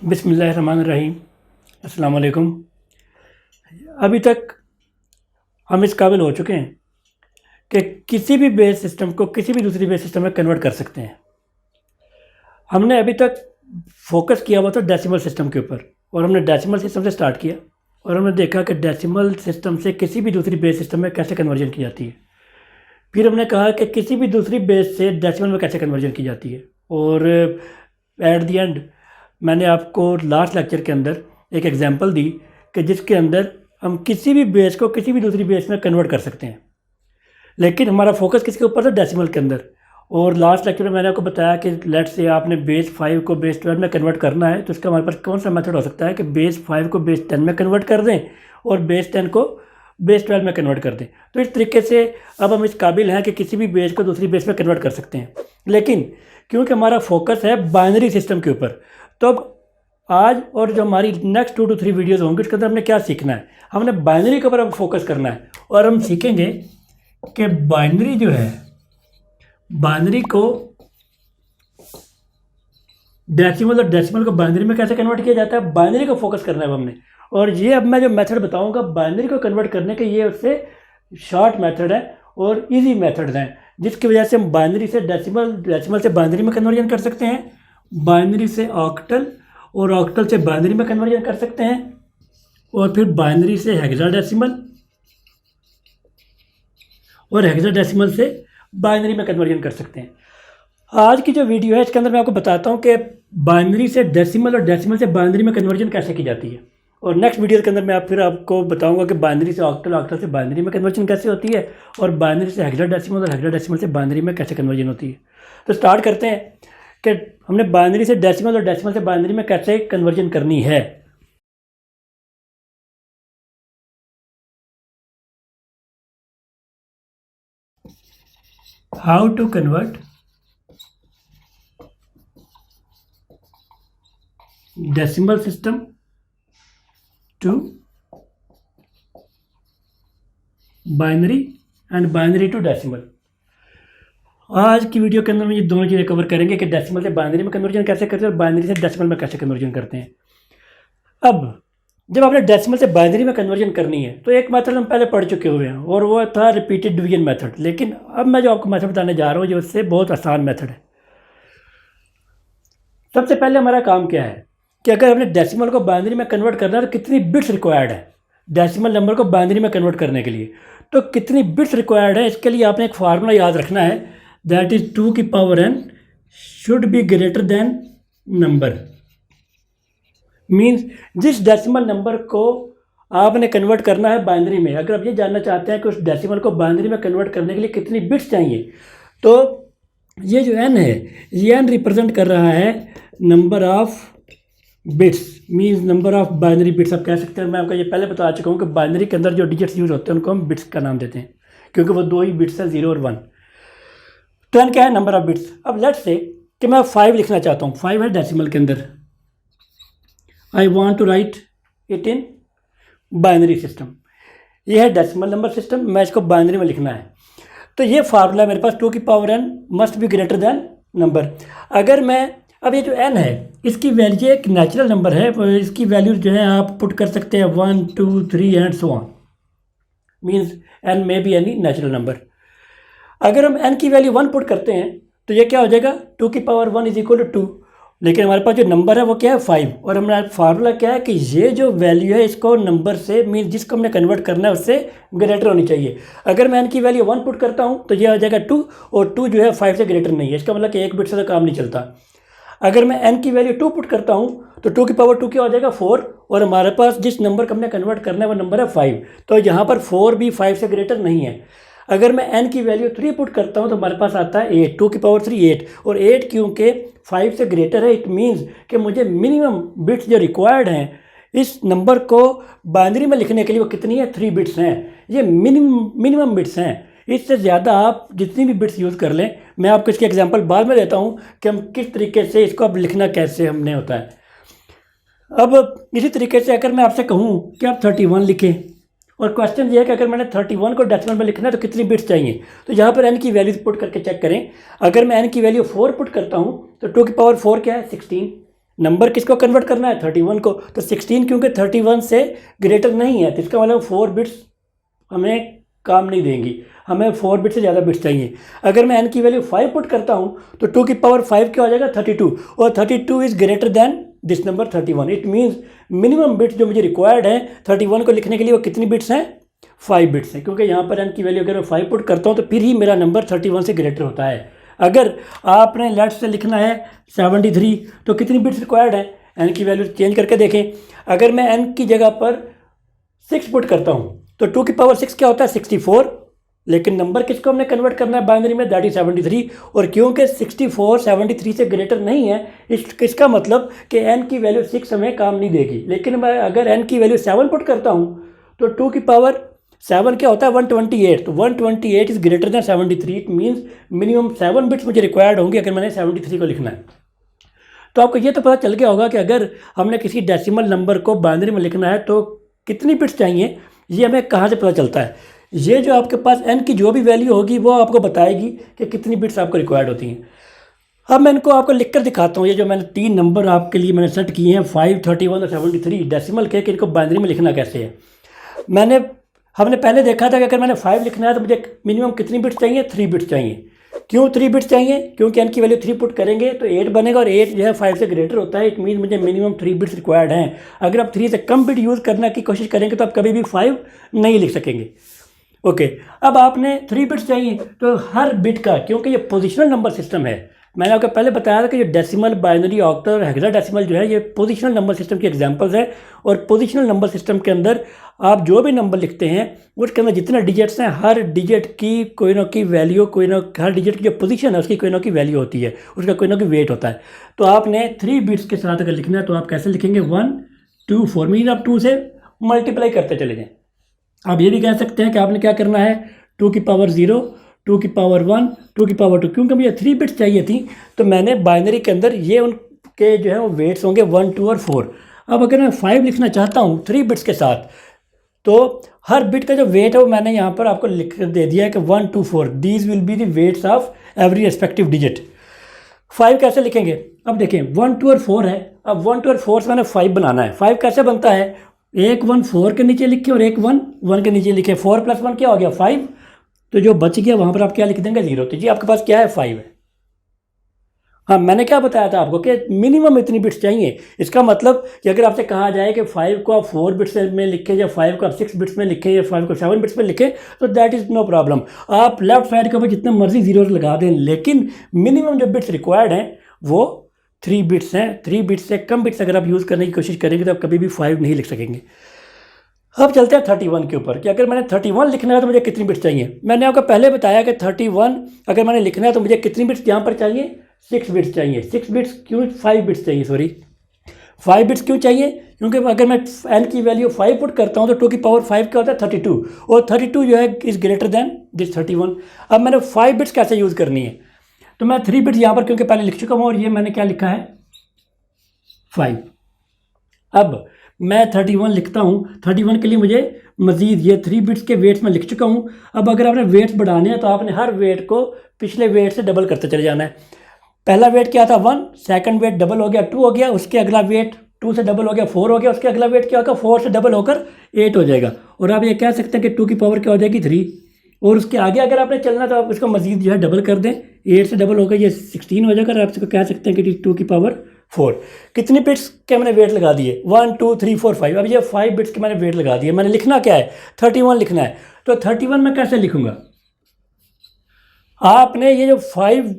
बिस्मिल्लाहिर्रहमानिर्रहीम। अस्सलाम वालेकुम। अभी तक हम इस काबिल हो चुके हैं कि किसी भी बेस सिस्टम को किसी भी दूसरी बेस सिस्टम में कन्वर्ट कर सकते हैं। हमने अभी तक फोकस किया हुआ था डेसिमल सिस्टम के ऊपर, और हमने डेसिमल सिस्टम से स्टार्ट किया और हमने देखा कि डेसिमल सिस्टम से किसी भी दूसरी बेस सिस्टम में कैसे कन्वर्जन की जाती है। फिर हमने कहा कि किसी भी दूसरी बेस से डेसिमल में कैसे कन्वर्जन की जाती है, और एट द एंड मैंने आपको लास्ट लेक्चर के अंदर एक एग्जांपल दी कि जिसके अंदर हम किसी भी बेस को किसी भी दूसरी बेस में कन्वर्ट कर सकते हैं, लेकिन हमारा फोकस किसके ऊपर था? डेसिमल के अंदर। और लास्ट लेक्चर में मैंने आपको बताया कि लेट से आपने बेस 5 को बेस 12 में कन्वर्ट करना है, तो इसका हमारे पास कौन सा मेथड हो सकता है कि बेस 5 को बेस 10 में कन्वर्ट कर दें और बेस 10 को बेस 12 में कन्वर्ट कर दें। तो इस तरीके से अब हम इस काबिल हैं कि किसी भी बेस को दूसरी बेस में कन्वर्ट कर सकते हैं। लेकिन क्योंकि हमारा फोकस है बाइनरी सिस्टम के ऊपर, तो अब आज और जो हमारी नेक्स्ट 2 to 3 वीडियोज़ होंगी उसके अंदर हमने क्या सीखना है? हमने बाइनरी के ऊपर अब फोकस करना है, और हम सीखेंगे कि बाइनरी जो है, बाइनरी को डेसिमल और डेसिमल को बाइनरी में कैसे कन्वर्ट किया जाता है, बाइनरी को फोकस करना है हमने। और ये अब मैं जो मेथड बताऊंगा बाइनरी को कन्वर्ट करने के, ये उससे शॉर्ट मेथड है और इजी मेथड हैं, जिसकी वजह से हम बाइनरी से डेसिमल, डेसिमल से बाइनरी में कन्वर्जन कर सकते हैं, बाइनरी से ऑक्टल और ऑक्टल से बाइनरी में कन्वर्जन कर सकते हैं, और फिर बाइनरी से हेक्साडेसिमल और हेक्साडेसिमल से बाइनरी में कन्वर्जन कर सकते हैं। आज की जो वीडियो है इसके अंदर मैं आपको बताता हूँ कि बाइनरी से डेसिमल और डेसिमल से बाइनरी में कन्वर्जन कैसे की जाती है, और नेक्स्ट वीडियो के अंदर मैं फिर आपको बताऊंगा कि बाइनरी से ऑक्टल, ऑक्टल से बाइनरी में कन्वर्जन कैसे होती है, और बाइनरी से हेक्साडेसिमल और हेक्साडेसिमल से बाइनरी में कैसे कन्वर्जन होती है। तो स्टार्ट करते हैं कि हमने बाइनरी से डेसिमल और डेसिमल से बाइनरी में कैसे कन्वर्जन करनी है। How to convert decimal system to binary and binary to decimal. आज की वीडियो के अंदर हम ये दोनों चीज़ें कवर करेंगे कि डेसिमल से बाइनरी में कन्वर्जन कैसे करते हैं और बाइनरी से डेसिमल में कैसे कन्वर्जन करते हैं। अब जब आपने डेसिमल से बाइनरी में कन्वर्जन करनी है तो एक मेथड हम पहले पढ़ चुके हुए हैं, और वो था रिपीटेड डिवीजन मेथड। लेकिन अब मैं जो आपको मेथड बताने जा रहा हूँ जो उससे बहुत आसान मेथड है। सबसे पहले हमारा काम क्या है कि अगर हमने डेसिमल को बाइनरी में कन्वर्ट करना है तो कितनी बिट्स रिक्वायर्ड है डेसिमल नंबर को बाइनरी में कन्वर्ट करने के लिए। तो कितनी बिट्स रिक्वायर्ड है, इसके लिए आपने एक फार्मूला याद रखना है, दैट इज 2 की power n should be greater than number. Means जिस डेसिमल नंबर को आपने कन्वर्ट करना है बाइनरी में, अगर आप ये जानना चाहते हैं कि उस डेसिमल को बाइनरी में कन्वर्ट करने के लिए कितनी बिट्स चाहिए, तो ये जो n है ये n रिप्रेजेंट कर रहा है number of bits, means number of binary bits आप कह सकते हैं। मैं आपको ये पहले बता चुका हूँ कि बाइनरी के अंदर जो डिजिट्स यूज होते हैं उनको हम बिट्स का नाम देते हैं, क्योंकि वो 2 ही बिट्स हैं, 0 और 1। तो n क्या है? Number of bits. अब लेट्स से कि मैं 5 लिखना चाहता हूँ, 5 है डेसिमल के अंदर, I want to write it in binary system. ये है डेसिमल नंबर सिस्टम, मैं इसको बाइनरी में लिखना है। तो ये फार्मूला मेरे पास 2 की power n must be greater than number. अगर मैं अब ये जो n है इसकी वैल्यू एक नेचुरल नंबर है, इसकी वैल्यू जो है आप पुट कर सकते हैं 1 2 3 and so on, means n may be any natural number. अगर हम n की वैल्यू 1 पुट करते हैं तो ये क्या हो जाएगा? 2 की पावर 1 इज इक्वल टू 2। लेकिन हमारे पास जो नंबर है वो क्या है? 5। और हमारा फार्मूला क्या है कि ये जो वैल्यू है इसको नंबर से, मीन्स जिसको हमने कन्वर्ट करना है उससे ग्रेटर होनी चाहिए। अगर मैं n की वैल्यू 1 पुट करता हूँ तो ये हो जाएगा 2, और 2 जो है 5 से ग्रेटर नहीं है, इसका मतलब कि 1 बिट से तो काम नहीं चलता। अगर मैं n की वैल्यू 2 पुट करता हूँ तो 2 की पावर 2 क्या हो जाएगा? 4, और हमारे पास जिस नंबर को हमने कन्वर्ट करना है वो नंबर है 5, तो यहाँ पर 4 भी 5 से ग्रेटर नहीं है। अगर मैं n की वैल्यू 3 पुट करता हूँ तो हमारे पास आता है 8, 2 की पावर 3 8, और 8 क्योंकि 5 से ग्रेटर है, इट मीन्स कि मुझे मिनिमम बिट्स जो रिक्वायर्ड हैं इस नंबर को बाइनरी में लिखने के लिए वो कितनी है? 3 बिट्स हैं। ये मिनिमम बिट्स हैं, इससे ज़्यादा आप जितनी भी बिट्स यूज़ कर लें। मैं आपको इसके एग्जांपल बाद में देता हूँ कि हम किस तरीके से इसको अब लिखना कैसे हमने होता है। अब इसी तरीके से अगर मैं आपसे कहूँ कि आप 31 लिखें, और क्वेश्चन ये है कि अगर मैंने 31 को डेसिमल में लिखना है तो कितनी बिट्स चाहिए, तो यहाँ पर n की वैल्यू पुट करके चेक करें। अगर मैं n की वैल्यू 4 पुट करता हूँ तो 2 की पावर 4 क्या है? 16। नंबर किसको कन्वर्ट करना है, 31 को। तो 16 क्योंकि 31 से ग्रेटर नहीं है, तो इसका मतलब 4 बिट्स हमें काम नहीं देंगी, हमें 4 बिट से ज़्यादा बिट्स चाहिए। अगर मैं n की वैल्यू 5 पुट करता हूँ तो 2 की पावर 5 क्या हो जाएगा, 32, और 32 is greater than this number 31। It means minimum bits जो मुझे रिक्वायर्ड है 31 को लिखने के लिए वो कितनी बिट्स हैं, 5 बिट्स हैं, क्योंकि यहाँ पर n की वैल्यू अगर मैं 5 पुट करता हूँ तो फिर ही मेरा नंबर 31 से ग्रेटर होता है। अगर आपने लेट से लिखना है 73 तो कितनी बिट्स रिक्वायर्ड है, n की वैल्यू चेंज करके देखें। अगर मैं n की जगह पर 6 पुट करता हूँ तो 2 की पावर 6 क्या होता है, 64, लेकिन नंबर किसको हमने कन्वर्ट करना है बाइनरी में, दैट इज 73। और क्योंकि 64 73 से ग्रेटर नहीं है, इसका मतलब कि n की वैल्यू 6 हमें काम नहीं देगी। लेकिन मैं अगर n की वैल्यू 7 पुट करता हूँ तो 2 की पावर 7 क्या होता है, 128, तो 128 is greater than 73। It means minimum 7 bits मुझे रिक्वायर्ड होंगे अगर मैंने 73 को लिखना है। तो आपको ये तो पता चल गया होगा कि अगर हमने किसी डेसिमल नंबर को बाइनरी में लिखना है तो कितनी बिट्स चाहिए, ये हमें कहाँ से पता चलता है। ये जो आपके पास n की जो भी वैल्यू होगी वो आपको बताएगी कि कितनी बिट्स आपको रिक्वायर्ड होती हैं। अब मैं इनको आपको लिख कर दिखाता हूँ। ये जो मैंने 3 नंबर आपके लिए मैंने सेट किए हैं 5, 31 और 73 डेसिमल के, कि इनको बाइनरी में लिखना कैसे है। हमने पहले देखा था कि अगर मैंने 5 लिखना है तो मुझे मिनिमम कितनी बिट्स चाहिए, 3 बिट्स चाहिए। क्यों 3 बिट्स चाहिए, क्योंकि n की वैल्यू 3 पुट करेंगे तो 8 बनेगा, और 8 जो है 5 से ग्रेटर होता है। इट मीन मुझे मिनिमम 3 बिट्स रिक्वायर्ड हैं। अगर आप 3 से कम बिट यूज़ करने की कोशिश करेंगे तो आप कभी भी 5 नहीं लिख सकेंगे। ओके, अब आपने 3 बिट्स चाहिए तो हर बिट का, क्योंकि ये पोजिशनल नंबर सिस्टम है, मैंने आपको पहले बताया था कि जो डेसिमल, बाइनरी, ऑक्टल और हेक्साडेसिमल जो है ये पोजिशनल नंबर सिस्टम की एग्जांपल्स है। और पोजिशनल नंबर सिस्टम के अंदर आप जो भी नंबर लिखते हैं उसके अंदर जितने डिजिट्स हैं हर डिजिट की कोई ना कोई वैल्यू, हर डिजिट की जो पोजीशन है उसकी कोई ना कोई वैल्यू होती है, उसका कोई ना कोई वेट होता है। तो आपने 3 बिट्स के साथ अगर लिखना है तो आप कैसे लिखेंगे, 1 2 4, मीन आप 2 से मल्टीप्लाई करते चले जाएँ। आप ये भी कह सकते हैं कि आपने क्या करना है, 2 की पावर 0, 2 की पावर 1, 2 की पावर 2। क्योंकि मुझे 3 बिट्स चाहिए थी तो मैंने बाइनरी के अंदर ये उनके जो है वो वेट्स होंगे 1 2 और 4। अब अगर मैं 5 लिखना चाहता हूँ 3 बिट्स के साथ तो हर बिट का जो वेट है वो मैंने यहाँ पर आपको लिख दे दिया है कि 1 2 4 these will be the weights of every respective digit. 5 कैसे लिखेंगे, अब देखें 1 2 और 4 है। अब 1 2 और 4 से मैंने 5 बनाना है। 5 कैसे बनता है, एक 1 4 के नीचे लिखे और एक 1 1 के नीचे लिखे, 4 + 1 क्या हो गया 5। तो जो बच गया वहाँ पर आप क्या लिख देंगे, 0। तो जी आपके पास क्या है, 5 है। हाँ, मैंने क्या बताया था आपको कि मिनिमम इतनी बिट्स चाहिए। इसका मतलब कि अगर आपसे कहा जाए कि 5 को आप 4 बिट्स में लिखें या 5 को आप 6 बिट्स में लिखें या 5 को 7 बिट्स में लिखें तो दैट इज़ नो प्रॉब्लम। आप लेफ्ट साइड के ऊपर जितने मर्जी जीरोज लगा दें, लेकिन मिनिमम जो बिट्स रिक्वायर्ड हैं वो 3 बिट्स हैं। 3 बिट्स से कम बिट्स अगर आप यूज़ करने की कोशिश करेंगे तो आप कभी भी 5 नहीं लिख सकेंगे। अब चलते हैं 31 के ऊपर कि अगर मैंने 31 लिखना है तो मुझे कितनी बिट्स चाहिए। मैंने आपको पहले बताया कि 31 अगर मैंने लिखना है तो मुझे कितनी बिट्स यहाँ पर चाहिए, 6 बिट्स चाहिए। 6 बिट्स क्यों, 5 बिट्स चाहिए, सॉरी 5 बिट्स क्यों चाहिए, क्योंकि अगर मैं n की वैल्यू 5 पुट करता हूँ तो 2 की पावर 5 क्या होता है, 32, और 32 जो है इज़ ग्रेटर दैन दिस 31। अब मैंने 5 बिट्स कैसे यूज़ करनी है, तो मैं 3 बिट्स यहाँ पर क्योंकि पहले लिख चुका हूँ और ये मैंने क्या लिखा है 5। अब मैं 31 लिखता हूँ, 31 के लिए मुझे मज़ीद ये 3 बिट्स के वेट्स में लिख चुका हूँ। अब अगर आपने वेट्स बढ़ाने हैं तो आपने हर वेट को पिछले वेट से डबल करते चले जाना है। पहला वेट क्या था 1, सेकंड वेट डबल हो गया 2 हो गया, उसके अगला वेट 2 से डबल हो गया 4 हो गया, उसके अगला वेट क्या होगा 4 से डबल होकर 8 हो जाएगा। और आप ये कह सकते हैं कि 2 की पावर क्या हो जाएगी 3, और उसके आगे अगर आपने चलना तो आप इसको मज़ीद जो है डबल कर दें, 8 से डबल होकर ये 16 हो जाएगा। और आप इसको कह सकते हैं कि 2 की पावर 4। कितनी बिट्स के मैंने वेट लगा दिए, 1 2 3 4 5। अब ये 5 बिट्स के मैंने वेट लगा दिए। मैंने लिखना क्या है, 31 लिखना है। तो 31 में कैसे लिखूंगा, आपने ये जो 5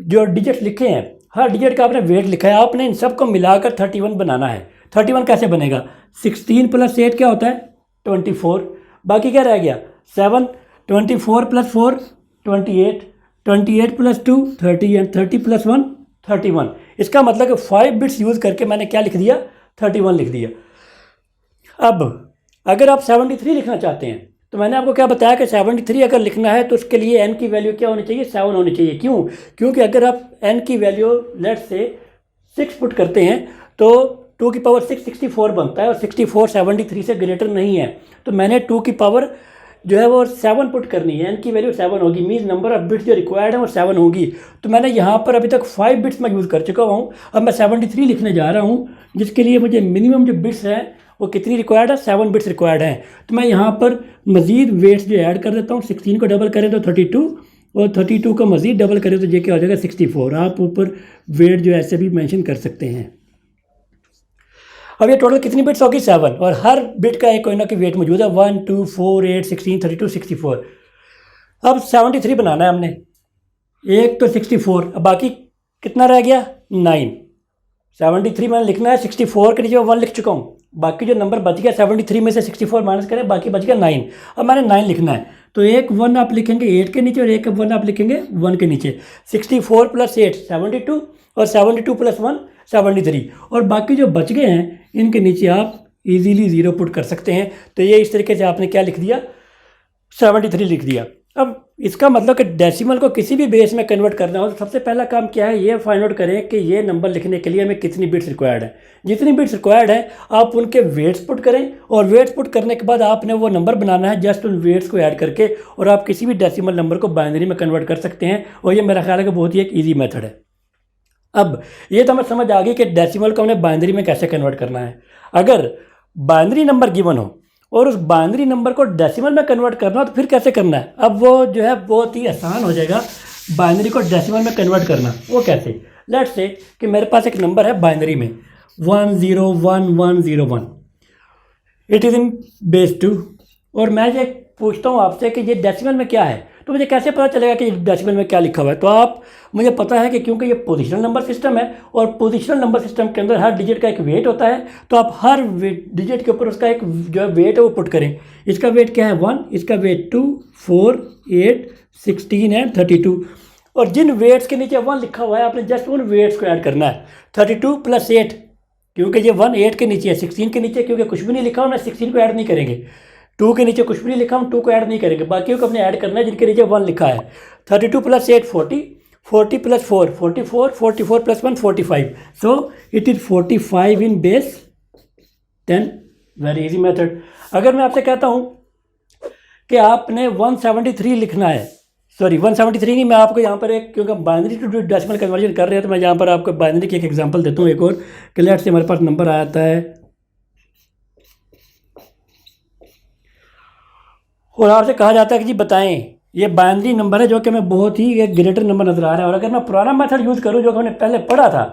जो डिजिट लिखे हैं हर डिजिट का आपने वेट लिखा है, आपने इन सबको मिलाकर 31 बनाना है। 31 कैसे बनेगा, 16 + 8 क्या होता है 24, बाकी क्या रह गया 7, 24 + 4 28, 28 + 2 30 एंड 30 + 1 31। इसका मतलब कि 5 बिट्स यूज़ करके मैंने क्या लिख दिया, 31 लिख दिया। अब अगर आप 73 लिखना चाहते हैं तो मैंने आपको क्या बताया कि 73 अगर लिखना है तो उसके लिए n की वैल्यू क्या होनी चाहिए, 7 होनी चाहिए। क्यों, क्योंकि अगर आप n की वैल्यू लेट से 6 पुट करते हैं तो 2 की पावर 6 64 बनता है, और 64 73 से ग्रेटर नहीं है। तो मैंने 2 की पावर जो है वो 7 पुट करनी है, n की वैल्यू 7 होगी, मीन्स नंबर ऑफ बिट्स जो रिक्वायर्ड है वो 7 होगी। तो मैंने यहाँ पर अभी तक 5 बिट्स मैं यूज़ कर चुका हूँ, अब मैं 73 लिखने जा रहा हूँ, जिसके लिए मुझे मिनिमम जो बिट्स हैं वो कितनी रिक्वायर्ड है, 7 बिट्स रिक्वायर्ड हैं। तो मैं यहाँ पर मज़ीद वेट्स जो ऐड कर देता हूँ, 16 को डबल करें तो 32 और 32 को मज़ीद डबल करें तो ये क्या हो जाएगा 64। आप ऊपर वेट जो ऐसे भी मेंशन कर सकते हैं। अब ये टोटल कितनी बिट्स होगी 7, और हर बिट का एक कोई ना कोई वेट मौजूद है, 1 2 4 8 16 32 64। अब 73 बनाना है हमने, एक तो 64, अब बाकी कितना रह गया 9। 73 मैंने लिखना है, 64 के नीचे 1 लिख चुका हूँ, बाकी जो नंबर बच गया 73 में से 64 माइनस करें, बाकी बच गया 9। अब मैंने 9 लिखना है, तो एक 1 आप लिखेंगे 8 के नीचे और एक 1 आप लिखेंगे 1 के नीचे। 64 + 8 72 और 72 + 1 73, और बाकी जो बच गए हैं इनके नीचे आप इजीली 0 पुट कर सकते हैं। तो ये इस तरीके से आपने क्या लिख दिया 73 लिख दिया। अब इसका मतलब कि डेसिमल को किसी भी बेस में कन्वर्ट करना हो तो सबसे पहला काम क्या है, ये फाइंड आउट करें कि ये नंबर लिखने के लिए हमें कितनी बिट्स रिक्वायर्ड है। जितनी बिट्स रिक्वायर्ड है आप उनके वेट्स पुट करें, और वेट्स पुट करने के बाद आपने वो नंबर बनाना है जस्ट उन वेट्स को ऐड करके, और आप किसी भी डेसिमल नंबर को बाइनरी में कन्वर्ट कर सकते हैं, और ये मेरा ख्याल है कि बहुत ही एक ईजी मेथड है। अब ये तो हमें समझ आ गई कि डेसिमल को हमने बाइनरी में कैसे कन्वर्ट करना है। अगर बाइनरी नंबर गिवन हो और उस बाइनरी नंबर को डेसिमल में कन्वर्ट करना हो तो फिर कैसे करना है। अब वो जो है बहुत ही आसान हो जाएगा बाइनरी को डेसिमल में कन्वर्ट करना। वो कैसे, लेट्स से कि मेरे पास एक नंबर है बाइनरी में 101101, इट इज़ इन बेस 2, और मैं ये पूछता हूँ आपसे कि ये डेसिमल में क्या है, तो मुझे कैसे पता चलेगा कि डेसिमल में क्या लिखा हुआ है। तो आप मुझे पता है कि क्योंकि ये पोजिशनल नंबर सिस्टम है, और पोजिशनल नंबर सिस्टम के अंदर हर डिजिट का एक वेट होता है, तो आप हर डिजिट के ऊपर उसका एक जो है वेट है वो पुट करें। इसका वेट क्या है 1, इसका वेट 2 4 8 16 एंड 32, और जिन वेट्स के नीचे 1 लिखा हुआ है आपने जस्ट उन वेट्स को ऐड करना है। 32 + 8, क्योंकि ये 1 8 के नीचे है, 16 के नीचे क्योंकि कुछ भी नहीं लिखा हमने 16 को ऐड नहीं करेंगे, 2 के नीचे कुछ भी नहीं लिखा हम 2 को ऐड नहीं करेंगे, बाकी को अपने ऐड करना है जिनके नीचे 1 लिखा है। 32 + 8 40, 40 + 4 44, 44 + 1 45, so it is 45 in base 10। Very easy method. अगर मैं आपसे कहता हूँ कि आपने 173 लिखना है, सॉरी 173 नहीं, मैं आपको यहाँ पर एक, क्योंकि बाइनरी टू डेसिमल कन्वर्जन कर रहे हैं तो मैं यहाँ पर आपको बाइनरी की एक एग्जांपल देता हूँ एक और, कि लेट से हमारे पास नंबर आता है और आपसे कहा जाता है कि जी बताएं ये बाइनरी नंबर है जो कि हमें बहुत ही एक ग्रेटर नंबर नज़र आ रहा है, और अगर मैं पुराना मेथड यूज़ करूँ जो कि हमने पहले पढ़ा था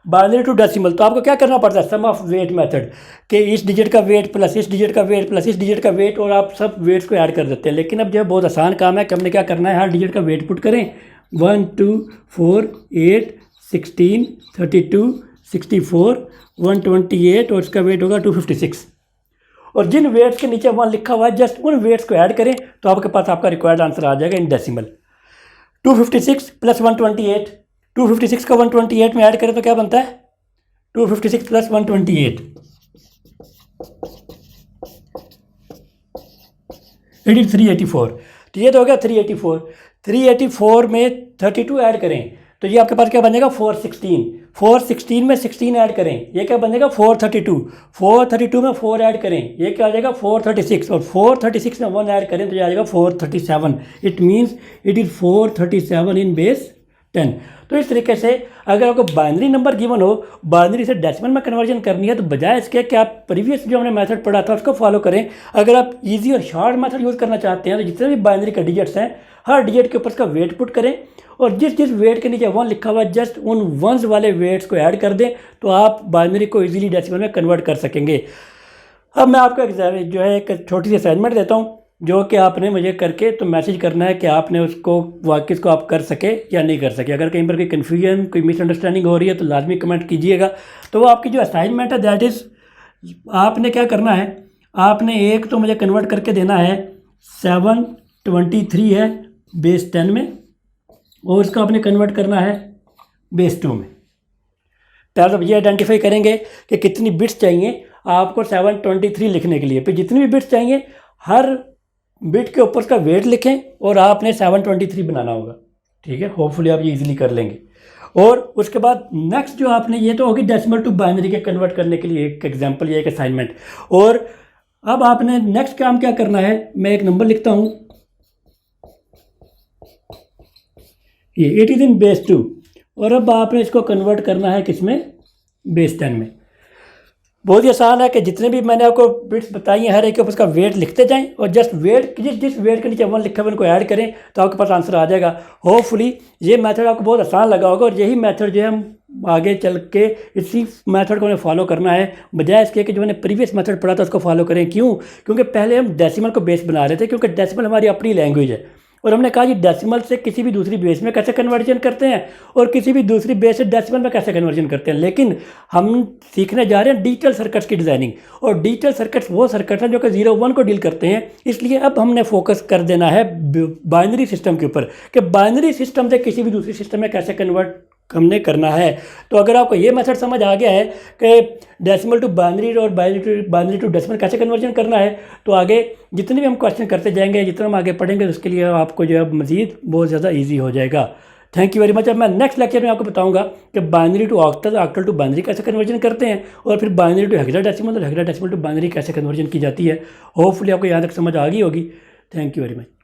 बाइनरी टू डेसिमल, तो आपको क्या करना पड़ता है सम ऑफ वेट मेथड, कि इस डिजिट का वेट प्लस इस डिजिट का वेट प्लस इस डिजिट का वेट, और आप सब वेट्स को ऐड कर देते हैं। लेकिन अब जो है बहुत आसान काम है कि हमने क्या करना है, हर डिजिट का वेट पुट करें, 1 2 4 8 16 32 64 128, और इसका वेट होगा 256, और जिन वेट्स के नीचे 1 लिखा हुआ है जस्ट उन वेट्स को ऐड करें तो आपके पास आपका रिक्वायर्ड आंसर आ जाएगा इन डेसिमल। 256 + 128, 256 का 128 में ऐड करें तो क्या बनता है 256 + 128, इट इज 384। तो ये तो हो गया 384। 384 में 32 ऐड करें तो ये आपके पास क्या बनेगा 416। 416 में 16 ऐड करें, ये क्या बनेगा 432। 432 में 4 ऐड करें, ये क्या आ जाएगा 436, और 436 में 1 ऐड करें तो ये आ जाएगा 437। It means it is 437 in base 10। तो इस तरीके से अगर आपको बाइनरी नंबर गिवन हो, बाइनरी से डेसिमल में कन्वर्जन करनी है, तो बजाय इसके कि आप प्रीवियस जो हमने मेथड पढ़ा था उसको फॉलो करें। अगर आप इजी और शॉर्ट मेथड यूज़ करना चाहते हैं तो जितने भी बाइनरी के डिजिट्स हैं हर डिजिट के ऊपर उसका वेट पुट करें, और जिस जिस वेट के नीचे 1 लिखा हुआ है जस्ट उन वंस वाले वेट्स को ऐड कर दें, तो आप बाइनरी को इजीली डेसिमल में कन्वर्ट कर सकेंगे। अब मैं आपको जो है एक छोटी सी असाइनमेंट देता हूँ जो कि आपने मुझे करके तो मैसेज करना है कि आपने उसको वाकई को आप कर सके या नहीं कर सके। अगर कहीं पर कोई कन्फ्यूजन कोई मिसअंडरस्टैंडिंग हो रही है तो लाजमी कमेंट कीजिएगा। तो वो आपकी जो असाइनमेंट है दैट इज़, आपने क्या करना है, आपने एक तो मुझे कन्वर्ट करके देना है 723 है बेस 10 में, और उसको आपने कन्वर्ट करना है बेस 2 में। पहले तो ये आइडेंटिफाई करेंगे कि कितनी बिट्स चाहिए आपको 723 लिखने के लिए। फिर जितनी भी बिट्स चाहिए हर बिट के ऊपर उसका वेट लिखें और आपने 723 बनाना होगा। ठीक है, होपफुली आप ये इजीली कर लेंगे। और उसके बाद नेक्स्ट जो आपने, ये तो होगी डेसिमल टू बाइनरी के कन्वर्ट करने के लिए एक एग्जांपल या एक असाइनमेंट, और अब आपने नेक्स्ट काम क्या करना है, मैं एक नंबर लिखता हूँ, ये इट इज़ इन बेस 2, और अब आपने इसको कन्वर्ट करना है किसमें, बेस 10 में। बहुत ही आसान है कि जितने भी मैंने आपको बिट्स बताई हैं हर एक के ऊपर उसका वेट लिखते जाएं और जस्ट वेट, जिस वेट के नीचे 1 लिखा है उनको ऐड करें तो आपके पास आंसर आ जाएगा। होपफुली ये मेथड आपको बहुत आसान लगा होगा और यही मेथड जो है हम आगे चल के इसी मेथड को हमें फॉलो करना है, बजाय इसके कि जो मैंने प्रीवियस मेथड पढ़ा था उसको फॉलो करें। क्यों? क्योंकि पहले हम डेसिमल को बेस बना रहे थे, क्योंकि डेसिमल हमारी अपनी लैंग्वेज है और हमने कहा कि डेसिमल से किसी भी दूसरी बेस में कैसे कन्वर्जन करते हैं और किसी भी दूसरी बेस से डेसिमल में कैसे कन्वर्जन करते हैं। लेकिन हम सीखने जा रहे हैं डिजिटल सर्किट्स की डिज़ाइनिंग, और डिजिटल सर्किट्स वो सर्किट्स हैं जो कि 0-1 को डील करते हैं। इसलिए अब हमने फोकस कर देना है बाइनरी सिस्टम के ऊपर कि बाइनरी सिस्टम से किसी भी दूसरी सिस्टम में कैसे कन्वर्ट हमने करना है। तो अगर आपको ये मेथड समझ आ गया है कि डेसिमल टू बाइनरी और बाइनरी टू डेसिमल कैसे कन्वर्जन करना है, तो आगे जितने भी हम क्वेश्चन करते जाएंगे, जितना हम आगे पढ़ेंगे, उसके लिए आपको जो है मज़ीद बहुत ज़्यादा ईजी हो जाएगा। Thank you very much. अब मैं नेक्स्ट लेक्चर में आपको बताऊंगा कि binary to octal, octal to binary कैसे कन्वर्जन करते हैं, और फिर बाइनरी टू हेक्साडेसिमल और हेक्साडेसिमल टू बाइनरी कैसे कन्वर्जन की जाती है। होपफुली आपको यहाँ तक समझ आ गई होगी। Thank you very much.